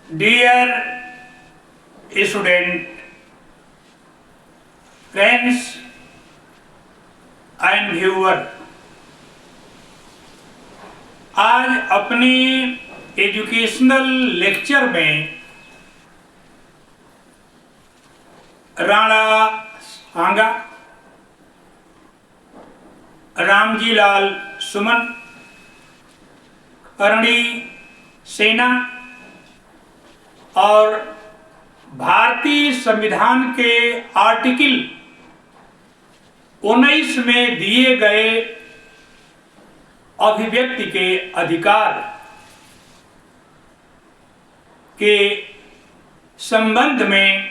Dear student, friends and viewer, आज अपने educational lecture में राणा सांगा, रामजी लाल सुमन, करणी सेना और भारतीय संविधान के आर्टिकल 19 में दिए गए अभिव्यक्ति के अधिकार के संबंध में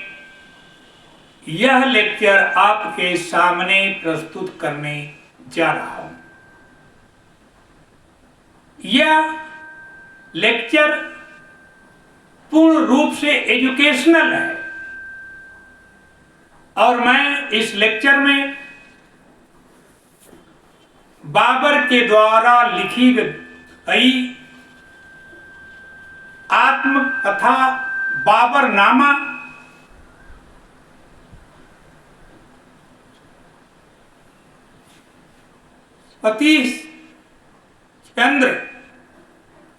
यह लेक्चर आपके सामने प्रस्तुत करने जा रहा हूं। यह लेक्चर पूर्ण रूप से एजुकेशनल है और मैं इस लेक्चर में बाबर के द्वारा लिखी गई आत्मकथा बाबरनामा सतीश चंद्र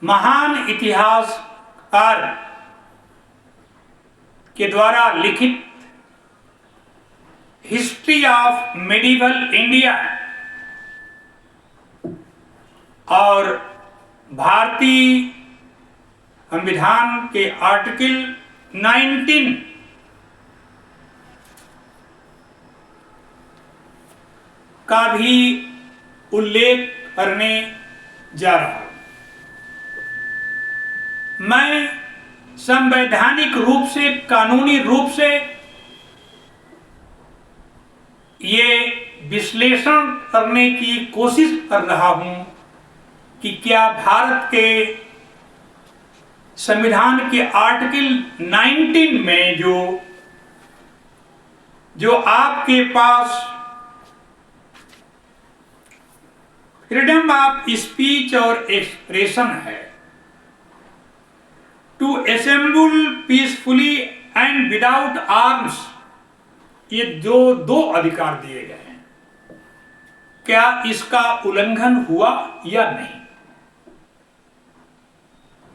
महान इतिहासकार के द्वारा लिखित हिस्ट्री ऑफ मेडिवल इंडिया और भारतीय संविधान के आर्टिकल 19 का भी उल्लेख करने जा रहा हूं। मैं संवैधानिक रूप से, कानूनी रूप से ये विश्लेषण करने की कोशिश कर रहा हूं कि क्या भारत के संविधान के आर्टिकल 19 में जो आपके पास फ्रीडम ऑफ स्पीच और एक्सप्रेशन है, to assemble peacefully and without arms, ये दो अधिकार दिए गए हैं, क्या इसका उल्लंघन हुआ या नहीं?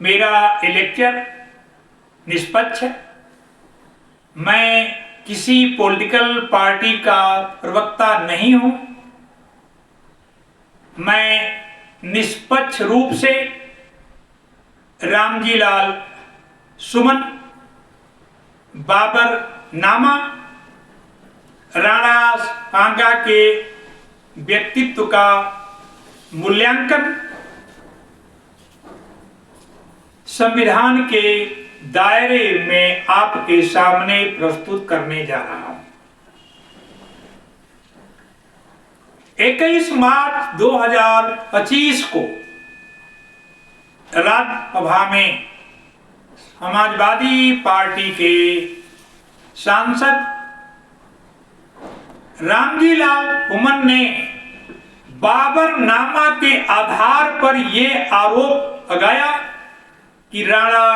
मेरा ये लेक्चर निष्पक्ष है। मैं किसी पॉलिटिकल पार्टी का प्रवक्ता नहीं हूं। मैं निष्पक्ष रूप से रामजी लाल सुमन, बाबरनामा, राणा सांगा के व्यक्तित्व का मूल्यांकन संविधान के दायरे में आपके सामने प्रस्तुत करने जा रहा हूं। 21 मार्च 2025 को राज्यसभा में समाजवादी पार्टी के सांसद रामजी लाल सुमन ने बाबरनामा के आधार पर यह आरोप लगाया कि राणा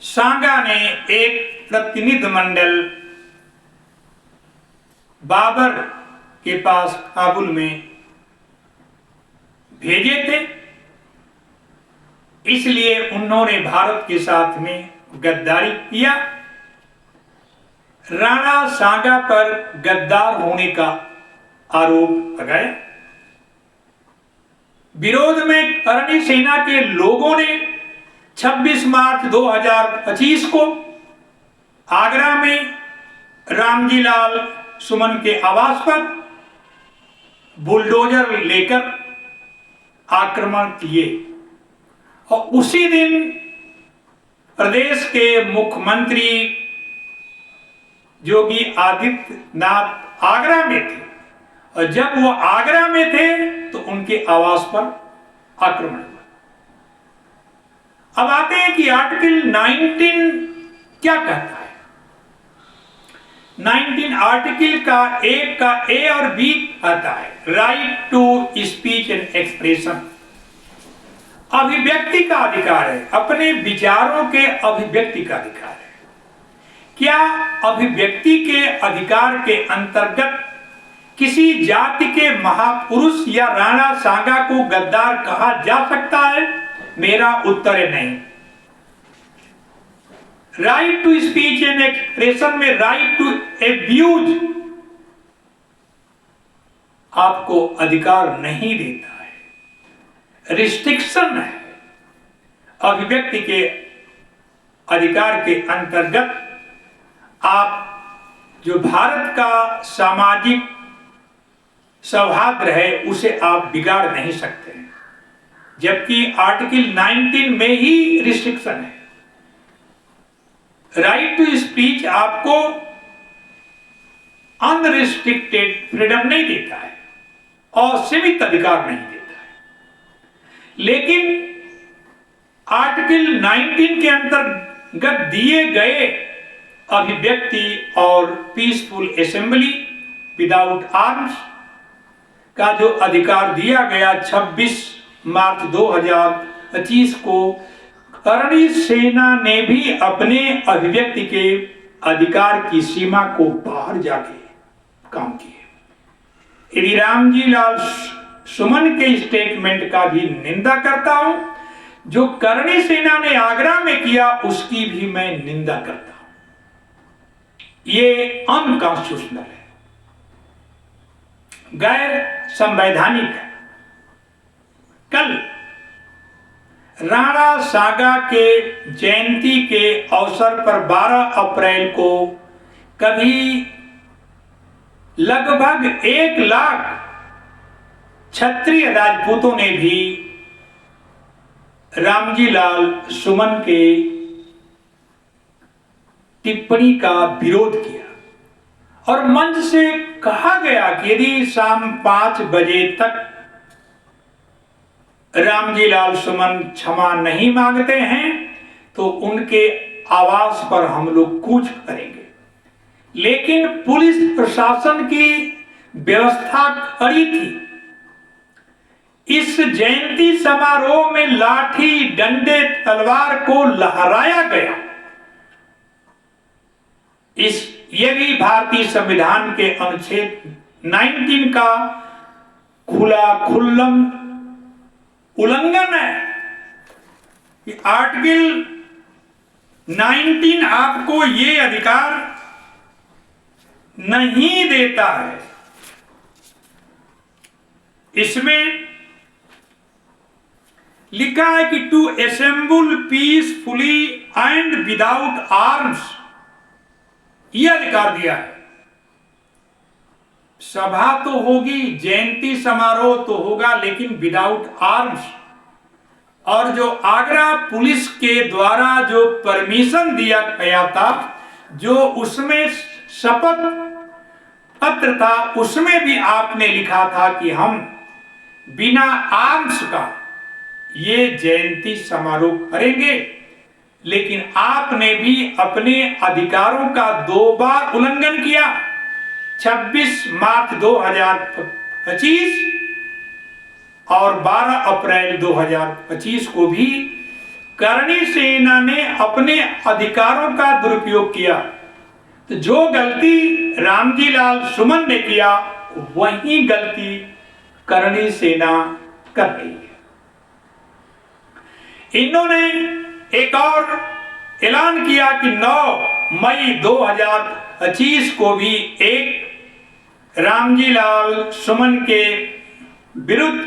सांगा ने एक प्रतिनिधिमंडल बाबर के पास काबुल में भेजे थे, इसलिए उन्होंने भारत के साथ में गद्दारी किया। राणा सांगा पर गद्दार होने का आरोप लगाया। विरोध में करणी सेना के लोगों ने 26 मार्च 2025 को आगरा में रामजी लाल सुमन के आवास पर बुलडोजर लेकर आक्रमण किए और उसी दिन प्रदेश के मुख्यमंत्री योगी आदित्यनाथ आगरा में थे और जब वो आगरा में थे तो उनके आवास पर आक्रमण हुआ। अब आते हैं कि आर्टिकल 19 क्या कहता है। 19 आर्टिकल का एक का ए और बी आता है, right to speech and expression. अभिव्यक्ति का अधिकार है, अपने विचारों के अभिव्यक्ति का अधिकार है। क्या अभिव्यक्ति के अधिकार के अंतर्गत किसी जाति के महापुरुष या राणा सांगा को गद्दार कहा जा सकता है? मेरा उत्तर है नहीं। Right to speech and expression में राइट टू एब्यूज आपको अधिकार नहीं देता है, रिस्ट्रिक्शन है। अभिव्यक्ति के अधिकार के अंतर्गत आप जो भारत का सामाजिक सौहार्द है उसे आप बिगाड़ नहीं सकते, जबकि आर्टिकल 19 में ही रिस्ट्रिक्शन है। राइट टू स्पीच आपको अनरिस्ट्रिक्टेड फ्रीडम नहीं देता है और सीमित अधिकार नहीं देता है, लेकिन आर्टिकल 19 के अंतर्गत दिए गए अभिव्यक्ति और पीसफुल असेंबली विदाउट आर्म्स का जो अधिकार दिया गया 26 मार्च 2025 को, करणी सेना ने भी अपने अभिव्यक्ति के अधिकार की सीमा को बाहर जाके काम किए। यदि रामजी लाल सुमन के स्टेटमेंट का भी निंदा करता हूं, जो करणी सेना ने आगरा में किया उसकी भी मैं निंदा करता हूं। ये अनकॉन्स्टिट्यूशनल है, गैर संवैधानिक है। कल राणा सागा के जयंती के अवसर पर 12 अप्रैल को कभी लगभग 1 लाख क्षत्रिय राजपूतों ने भी रामजी लाल सुमन के टिप्पणी का विरोध किया और मंच से कहा गया कि यदि शाम 5 बजे तक रामजी लाल सुमन क्षमा नहीं मांगते हैं तो उनके आवास पर हम लोग कूच करेंगे। लेकिन पुलिस प्रशासन की व्यवस्था कड़ी थी। इस जयंती समारोह में लाठी, डंडे, तलवार को लहराया गया। ये भी भारतीय संविधान के अनुच्छेद 19 का खुल्लम उल्लंघन है। कि आर्टिकल 19 आपको ये अधिकार नहीं देता है। इसमें लिखा है कि to assemble peacefully and without arms, यह अधिकार दिया है। सभा तो होगी, जयंती समारोह तो होगा, लेकिन विदाउट आर्म्स। और जो आगरा पुलिस के द्वारा जो परमिशन दिया गया था, जो उसमें शपथ पत्र था, उसमें भी आपने लिखा था कि हम बिना आर्म्स का ये जयंती समारोह करेंगे। लेकिन आपने भी अपने अधिकारों का 2 बार उल्लंघन किया। 26 मार्च 2025 और 12 अप्रैल 2025 को भी करणी सेना ने अपने अधिकारों का दुरुपयोग किया। तो जो गलती रामजी लाल सुमन ने किया, वही गलती करणी सेना कर रही है। इन्होंने एक और ऐलान किया कि 9 मई 2025 को भी एक रामजी लाल सुमन के विरुद्ध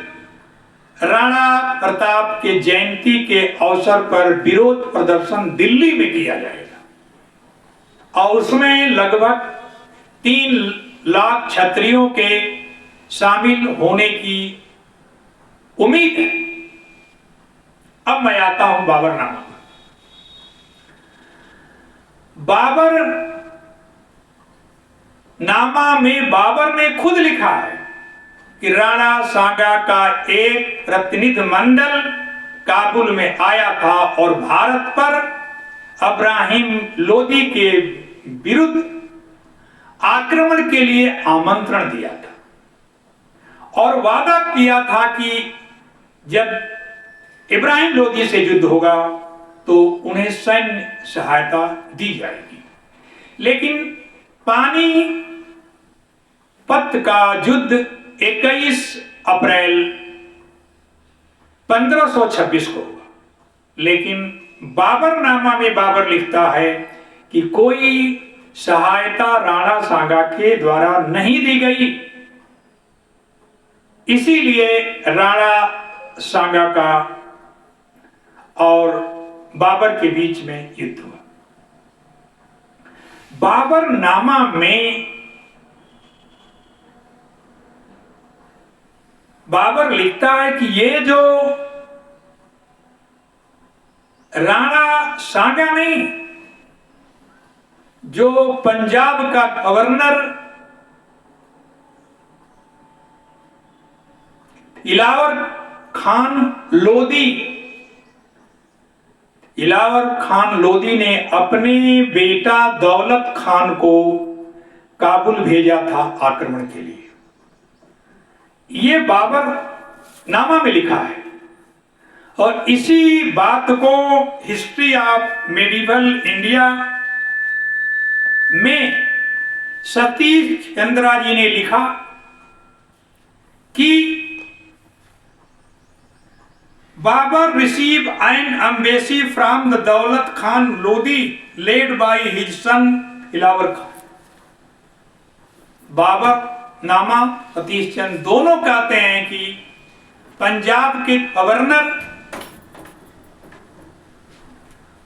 राणा प्रताप के जयंती के अवसर पर विरोध प्रदर्शन दिल्ली में किया जाएगा और उसमें लगभग 3 लाख क्षत्रियों के शामिल होने की उम्मीद है। अब मैं आता हूं बाबरनामा। बाबर नामा में बाबर ने खुद लिखा है कि राणा सांगा का एक प्रतिनिधिमंडल काबुल में आया था और भारत पर इब्राहिम लोदी के विरुद्ध आक्रमण के लिए आमंत्रण दिया था और वादा किया था कि जब इब्राहिम लोदी से युद्ध होगा तो उन्हें सैन्य सहायता दी जाएगी। लेकिन पानीपत का युद्ध 21 अप्रैल 1526 को हुआ। लेकिन बाबरनामा में बाबर लिखता है कि कोई सहायता राणा सांगा के द्वारा नहीं दी गई, इसीलिए राणा सांगा का और बाबर के बीच में युद्ध हुआ। बाबरनामा में बाबर लिखता है कि ये जो राणा सांगा नहीं, जो पंजाब का गवर्नर इलावर खान लोदी ने अपने बेटा दौलत खान को काबुल भेजा था आक्रमण के लिए। ये बाबर नामा में लिखा है। और इसी बात को हिस्ट्री ऑफ मेडिवल इंडिया में सतीश चंद्रा जी ने लिखा कि Babur receive an embassy from the Daulat Khan Lodi led by his son Dilawar Khan. Baburnama Satish चंद दोनों कहते हैं कि पंजाब के गवर्नर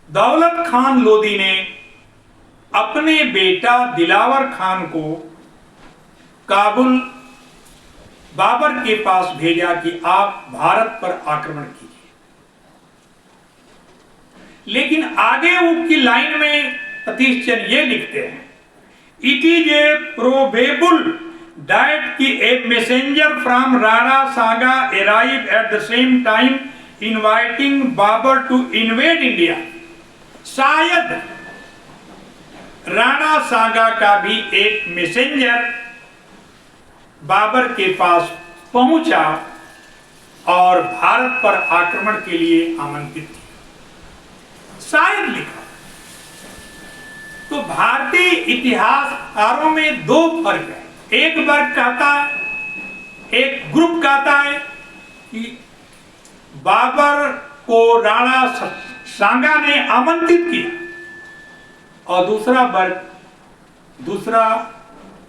दौलत खान लोदी ने अपने बेटा दिलावर खान को काबुल बाबर के पास भेजा कि आप भारत पर आक्रमण कीजिए। लेकिन आगे उनकी लाइन में सतीश चंद ये लिखते हैं, it is a probable that कि a messenger from Rana Sanga arrive at the same time inviting Babur to invade India. शायद राणा सांगा का भी एक मैसेंजर बाबर के पास पहुंचा और भारत पर आक्रमण के लिए आमंत्रित किया, शायद लिखा। तो भारतीय इतिहासकारों में दो फर्क है। एक वर्ग कहता है, एक ग्रुप कहता है कि बाबर को राणा सांगा ने आमंत्रित किया, और दूसरा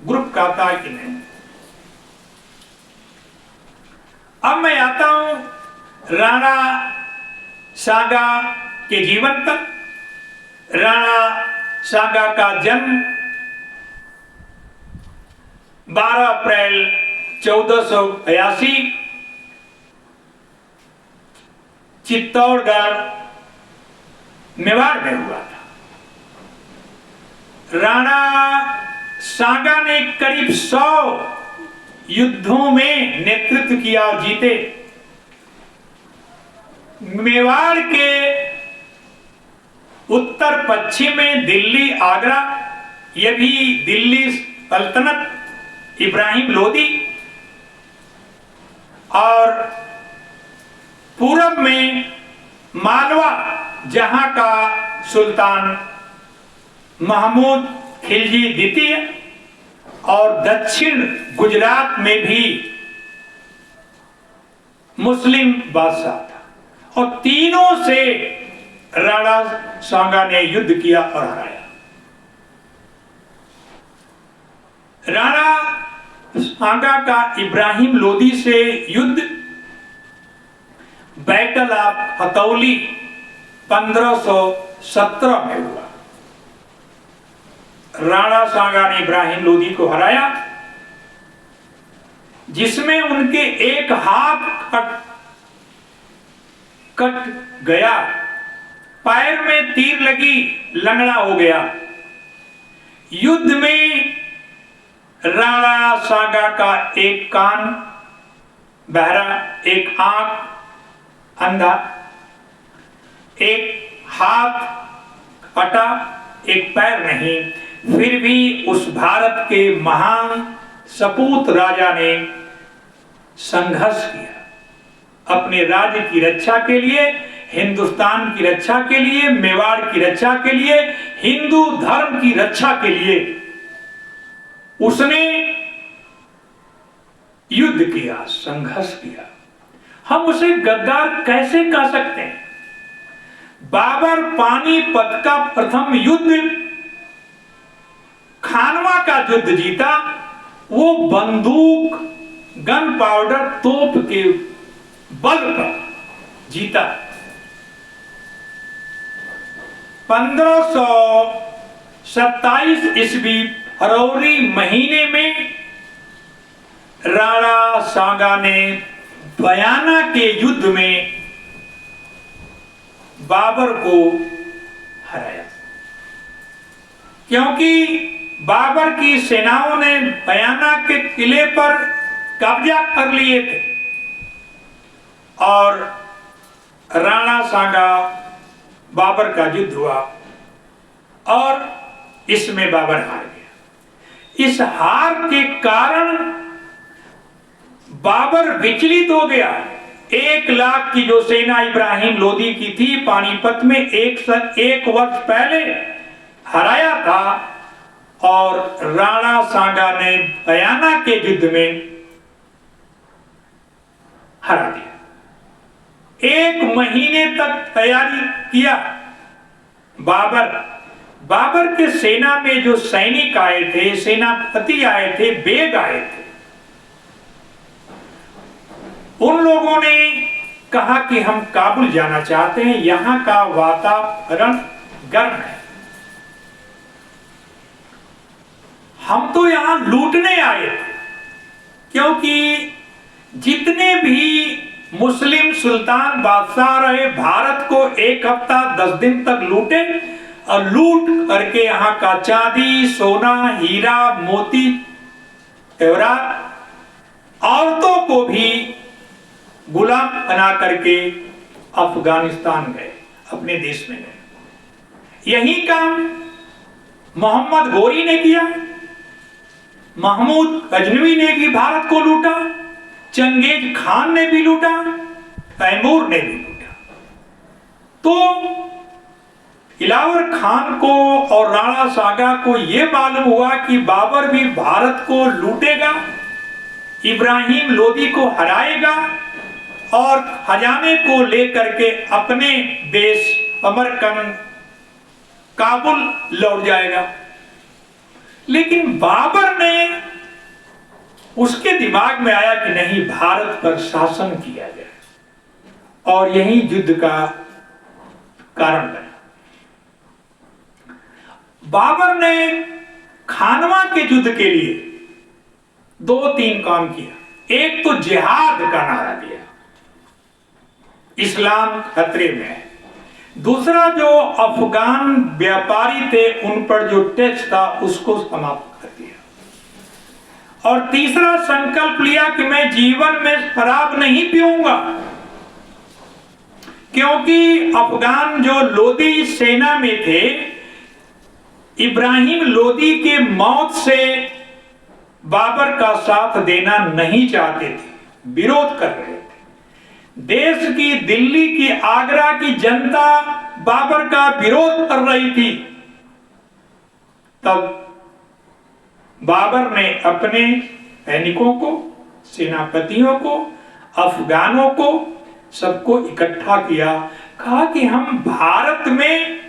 ग्रुप कहता है कि नहीं। अब मैं आता हूं राणा सांगा के जीवन पर। राणा सांगा का जन्म 12 अप्रैल 1482 चित्तौड़गढ़ मेवाड़ में हुआ था। राणा सांगा ने करीब 100 युद्धों में नेतृत्व किया और जीते। मेवाड़ के उत्तर पश्चिम में दिल्ली, आगरा, यह भी दिल्ली सल्तनत इब्राहिम लोदी, और पूरब में मालवा, जहां का सुल्तान महमूद खिलजी द्वितीय, और दक्षिण गुजरात में भी मुस्लिम बादशाह था। और तीनों से राणा सांगा ने युद्ध किया और हराया। राणा सांगा का इब्राहिम लोदी से युद्ध बैटल ऑफ हथौली 1517 में हुआ। राणा सांगा ने इब्राहिम लोदी को हराया, जिसमें उनके एक हाथ कट गया, पैर में तीर लगी, लंगड़ा हो गया। युद्ध में राणा सांगा का एक कान बहरा, एक आंख अंधा, एक हाथ कटा, एक पैर नहीं, फिर भी उस भारत के महान सपूत राजा ने संघर्ष किया अपने राज्य की रक्षा के लिए, हिंदुस्तान की रक्षा के लिए, मेवाड़ की रक्षा के लिए, हिंदू धर्म की रक्षा के लिए उसने युद्ध किया, संघर्ष किया। हम उसे गद्दार कैसे कह सकते हैं? बाबर पानीपत का प्रथम युद्ध, खानवा का युद्ध जीता, वो बंदूक, गन पाउडर, तोप के बल पर जीता। 1527 ईस्वी फरवरी महीने में राणा सांगा ने बयाना के युद्ध में बाबर को हराया, क्योंकि बाबर की सेनाओं ने बयाना के किले पर कब्जा कर लिए थे और राणा सांगा बाबर का युद्ध हुआ और इसमें बाबर हार गया। इस हार के कारण बाबर विचलित हो गया। 1 लाख की जो सेना इब्राहिम लोदी की थी, पानीपत में एक वर्ष पहले हराया था और राणा सांगा ने बयाना के युद्ध में हरा दिया। 1 महीने तक तैयारी किया बाबर के सेना में जो सैनिक आए थे, सेनापति आए थे, बेग आए थे, उन लोगों ने कहा कि हम काबुल जाना चाहते हैं, यहां का वातावरण गर्म है, हम तो यहां लूटने आए थे। क्योंकि जितने भी मुस्लिम सुल्तान बादशाह रहे, भारत को 1 हफ्ता 10 दिन तक लूटे और लूट करके यहां का चांदी, सोना, हीरा, मोती, जेवरात, औरतों को भी गुलाम बना करके अफगानिस्तान गए, अपने देश में गए। यही काम मोहम्मद गोरी ने किया, महमूद गजनवी ने भी भारत को लूटा, चंगेज खान ने भी लूटा, तैमूर ने भी लूटा। तो इलावर खान को और राणा सांगा को यह मालूम हुआ कि बाबर भी भारत को लूटेगा, इब्राहिम लोदी को हराएगा और खजाने को लेकर के अपने देश समरकंद, काबुल लौट जाएगा। लेकिन बाबर ने, उसके दिमाग में आया कि नहीं, भारत पर शासन किया जाए और यही युद्ध का कारण बना। बाबर ने खानवा के युद्ध के लिए 2-3 काम किया। एक तो जिहाद का नारा दिया, इस्लाम खतरे में है। दूसरा, जो अफगान व्यापारी थे उन पर जो टैक्स था उसको समाप्त कर दिया। और तीसरा संकल्प लिया कि मैं जीवन में शराब नहीं पीऊंगा, क्योंकि अफगान जो लोदी सेना में थे, इब्राहिम लोदी के मौत से बाबर का साथ देना नहीं चाहते थे, विरोध कर रहे थे। देश की, दिल्ली की, आगरा की जनता बाबर का विरोध कर रही थी। तब बाबर ने अपने सैनिकों को, सेनापतियों को, अफगानों को, सबको इकट्ठा किया। कहा कि हम भारत में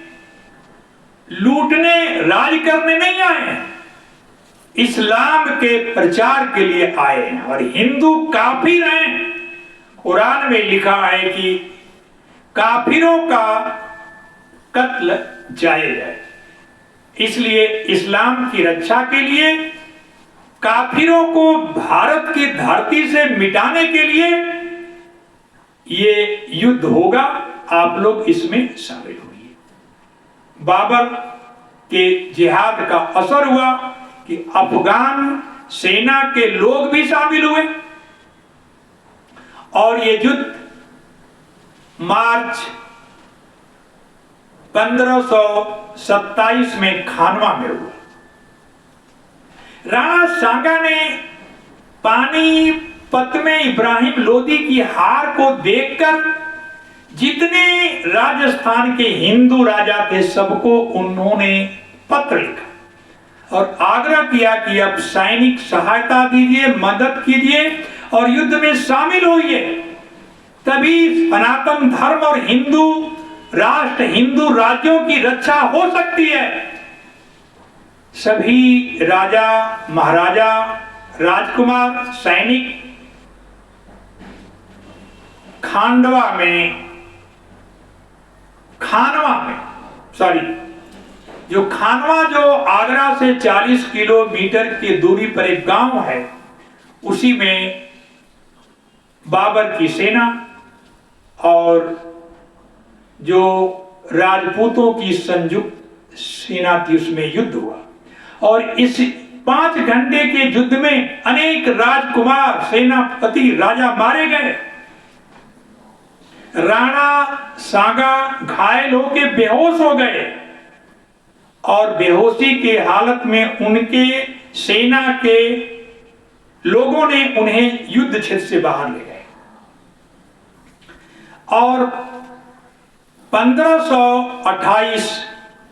लूटने, राज करने नहीं आए हैं, इस्लाम के प्रचार के लिए आए हैं। और हिंदू काफिर हैं, कुरान में लिखा है कि काफिरों का कत्ल जायज है। इसलिए इस्लाम की रक्षा के लिए, काफिरों को भारत की धरती से मिटाने के लिए ये युद्ध होगा, आप लोग इसमें शामिल होइए। बाबर के जिहाद का असर हुआ कि अफगान सेना के लोग भी शामिल हुए और ये युद्ध मार्च 1527 में खानवा में हुआ। राणा सांगा ने पानीपत पतमे इब्राहिम लोदी की हार को देखकर जितने राजस्थान के हिंदू राजा थे सबको उन्होंने पत्र लिखा और आग्रह किया कि अब सैनिक सहायता दीजिए, मदद कीजिए और युद्ध में शामिल होइए, तभी सनातन धर्म और हिंदू राष्ट्र, हिंदू राज्यों की रक्षा हो सकती है। सभी राजा, महाराजा, राजकुमार, सैनिक खानवा में जो आगरा से 40 किलोमीटर की दूरी पर एक गांव है, उसी में बाबर की सेना और जो राजपूतों की संयुक्त सेना थी उसमें युद्ध हुआ और इस 5 घंटे के युद्ध में अनेक राजकुमार, सेनापति, राजा मारे गए। राणा सांगा घायल होकर बेहोश हो गए और बेहोशी के हालत में उनके सेना के लोगों ने उन्हें युद्ध क्षेत्र से बाहर ले गए और 1528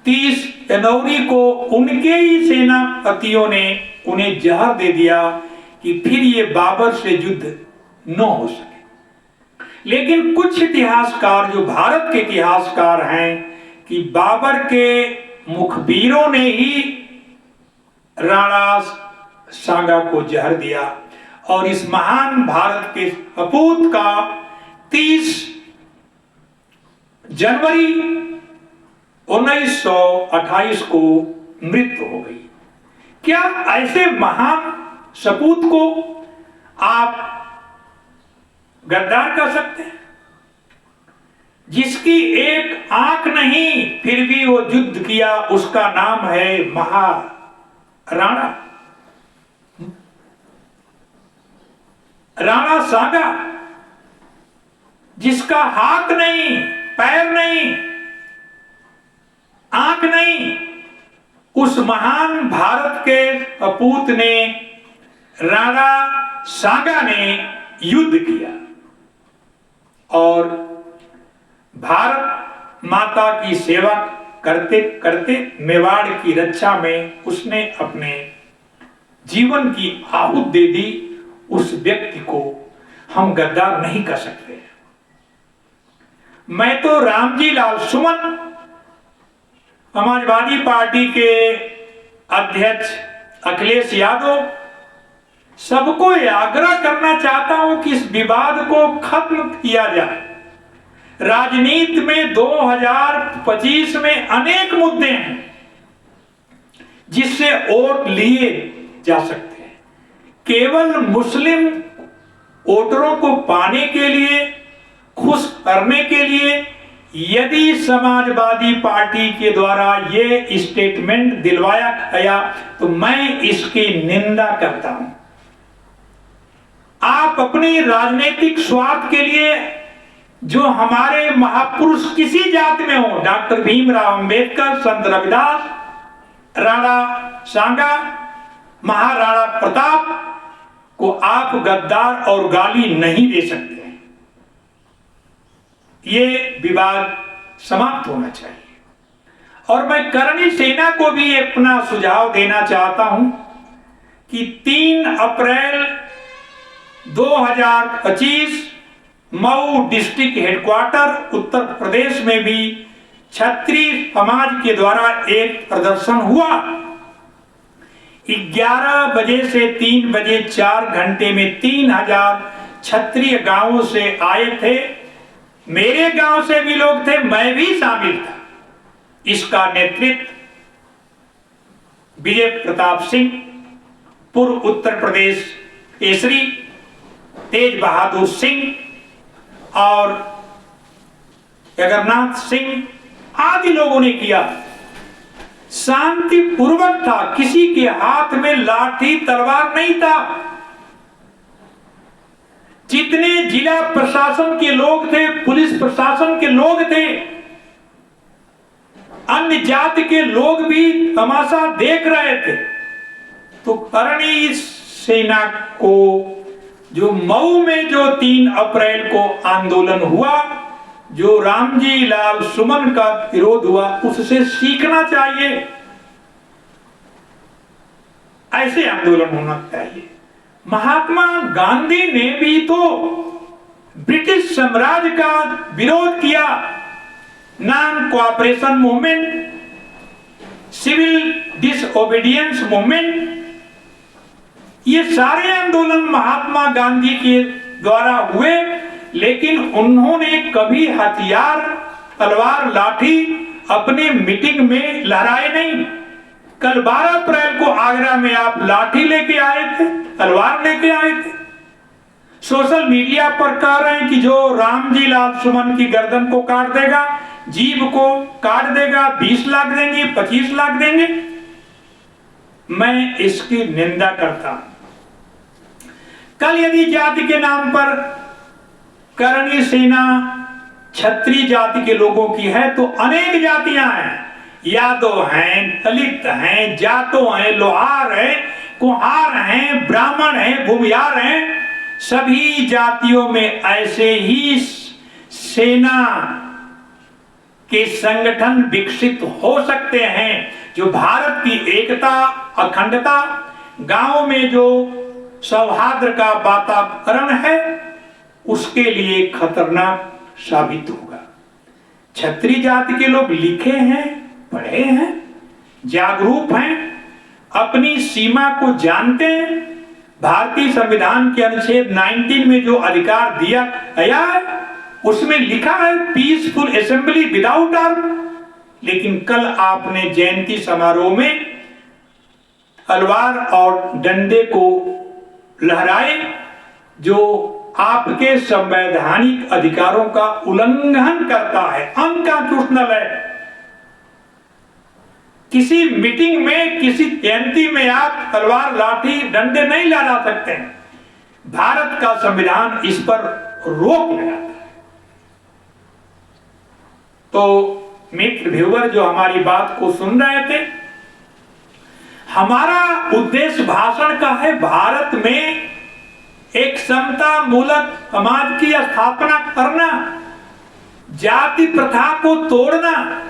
30 जनवरी को उनके ही सेनापतियों ने उन्हें जहर दे दिया कि फिर ये बाबर से युद्ध न हो सके। लेकिन कुछ इतिहासकार, जो भारत के इतिहासकार हैं, कि बाबर के मुखबिरों ने ही राणा सांगा को जहर दिया और इस महान भारत के सपूत का 30 जनवरी 1928 को मृत्यु हो गई। क्या ऐसे महान सपूत को आप गद्दार कर सकते हैं, जिसकी एक आंख नहीं फिर भी वो युद्ध किया? उसका नाम है महाराणा सांगा, जिसका हाथ नहीं, पैर नहीं, आंख नहीं, उस महान भारत के सपूत ने, राणा सांगा ने युद्ध किया और भारत माता की सेवा करते करते मेवाड़ की रक्षा में उसने अपने जीवन की आहुति दे दी। उस व्यक्ति को हम गद्दार नहीं कर सकते। मैं तो रामजी लाल सुमन, समाजवादी पार्टी के अध्यक्ष अखिलेश यादव, सबको यह आग्रह करना चाहता हूं कि इस विवाद को खत्म किया जाए। राजनीति में 2025 में अनेक मुद्दे हैं जिससे वोट लिए जा सकते हैं। केवल मुस्लिम वोटरों को पाने के लिए, खुश करने के लिए यदि समाजवादी पार्टी के द्वारा ये स्टेटमेंट दिलवाया गया तो मैं इसकी निंदा करता हूं। आप अपनी राजनीतिक स्वार्थ के लिए, जो हमारे महापुरुष किसी जाति में हो, डॉक्टर भीमराव अंबेडकर, संत रविदास, राणा सांगा, महाराणा प्रताप को आप गद्दार और गाली नहीं दे सकते। ये विवाद समाप्त होना चाहिए और मैं करणी सेना को भी अपना सुझाव देना चाहता हूं कि 3 अप्रैल 2025 मऊ डिस्ट्रिक्ट हेडक्वार्टर उत्तर प्रदेश में भी क्षत्रिय समाज के द्वारा एक प्रदर्शन हुआ। 11 बजे से 3 बजे 4 घंटे में 3000 क्षत्रिय गांवों से आए थे। मेरे गांव से भी लोग थे, मैं भी शामिल था। इसका नेतृत्व विजय प्रताप सिंह, पूर्व उत्तर प्रदेश केसरी, तेज बहादुर सिंह और जगन्नाथ सिंह आदि लोगों ने किया। शांतिपूर्वक था, किसी के हाथ में लाठी तलवार नहीं था। जितने जिला प्रशासन के लोग थे, पुलिस प्रशासन के लोग थे, अन्य जाति के लोग भी तमाशा देख रहे थे। तो करणी सेना को जो मऊ में जो 3 अप्रैल को आंदोलन हुआ, जो रामजी लाल सुमन का विरोध हुआ, उससे सीखना चाहिए। ऐसे आंदोलन होना चाहिए। महात्मा गांधी ने भी तो ब्रिटिश साम्राज्य का विरोध किया। Non cooperation movement, civil disobedience movement, ये सारे आंदोलन महात्मा गांधी के द्वारा हुए, लेकिन उन्होंने कभी हथियार, तलवार, लाठी अपने मीटिंग में लहराए नहीं। कल 12 अप्रैल को आगरा में आप लाठी लेके आए थे, तलवार लेके आए थे। सोशल मीडिया पर कह रहे हैं कि जो रामजी लाल सुमन की गर्दन को काट देगा, जीभ को काट देगा, 20 लाख देंगे, 25 लाख देंगे। मैं इसकी निंदा करता हूं। कल यदि जाति के नाम पर करणी सेना क्षत्रिय जाति के लोगों की है, तो अनेक जातियां हैं। यादव हैं, दलित हैं, जातो हैं, लोहार हैं, कुम्हार हैं, ब्राह्मण हैं, भूमिहार हैं। सभी जातियों में ऐसे ही सेना के संगठन विकसित हो सकते हैं जो भारत की एकता, अखंडता, गांव में जो सौहार्द का वातावरण है, उसके लिए खतरनाक साबित होगा। क्षत्रिय जाति के लोग लिखे हैं, पढ़े हैं, जागरूक हैं, अपनी सीमा को जानते हैं। भारतीय संविधान के अनुच्छेद 19 में जो अधिकार दिया गया है, उसमें लिखा है पीसफुल असेंबली विदाउट आर्म। लेकिन कल आपने जयंती समारोह में तलवार और डंडे को लहराए, जो आपके संवैधानिक अधिकारों का उल्लंघन करता है, अनकॉन्स्टिट्यूशनल है। किसी मीटिंग में, किसी जयंती में आप तलवार, लाठी, डंडे नहीं लहरा सकते हैं। भारत का संविधान इस पर रोक लगाता है। तो मित्र व्यूअर जो हमारी बात को सुन रहे थे, हमारा उद्देश्य भाषण का है भारत में एक समता मूलक समाज की स्थापना करना, जाति प्रथा को तोड़ना।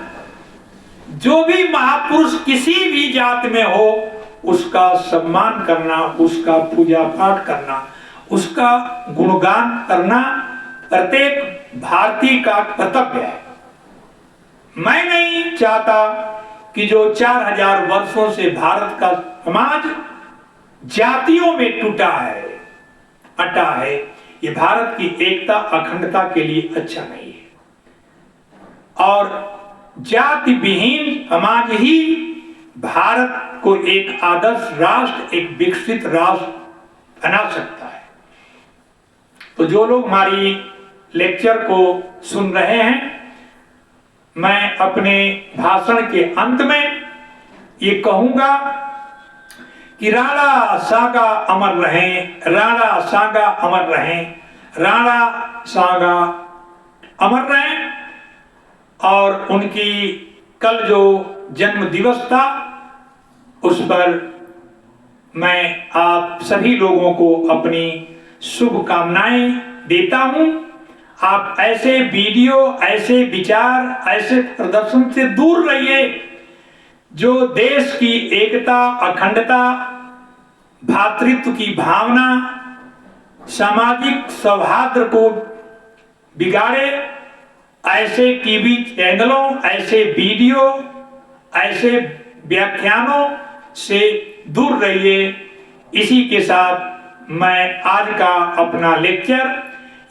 जो भी महापुरुष किसी भी जाति में हो, उसका सम्मान करना, उसका पूजा पाठ करना, उसका गुणगान करना प्रत्येक भारतीय का कर्तव्य है। मैं नहीं चाहता कि जो 4000 वर्षों से भारत का समाज जातियों में टूटा है, अटा है, ये भारत की एकता, अखंडता के लिए अच्छा नहीं है। और जाति विहीन समाज ही भारत को एक आदर्श राष्ट्र, एक विकसित राष्ट्र बना सकता है। तो जो लोग हमारी लेक्चर को सुन रहे हैं, मैं अपने भाषण के अंत में ये कहूंगा कि राणा सागा अमर रहें, राणा सागा अमर रहें, राणा सागा अमर रहें। और उनकी कल जो जन्म दिवस था, उस पर मैं आप सभी लोगों को अपनी शुभकामनाएं देता हूं। आप ऐसे वीडियो, ऐसे विचार, ऐसे प्रदर्शन से दूर रहिए जो देश की एकता, अखंडता, भ्रातृत्व की भावना, सामाजिक सौहार्द को बिगाड़े। ऐसे टीवी चैनलों, ऐसे वीडियो, ऐसे व्याख्यानों से दूर रहिए। इसी के साथ मैं आज का अपना लेक्चर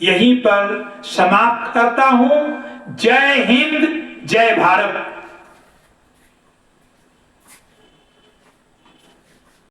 यहीं पर समाप्त करता हूं। जय हिंद, जय भारत।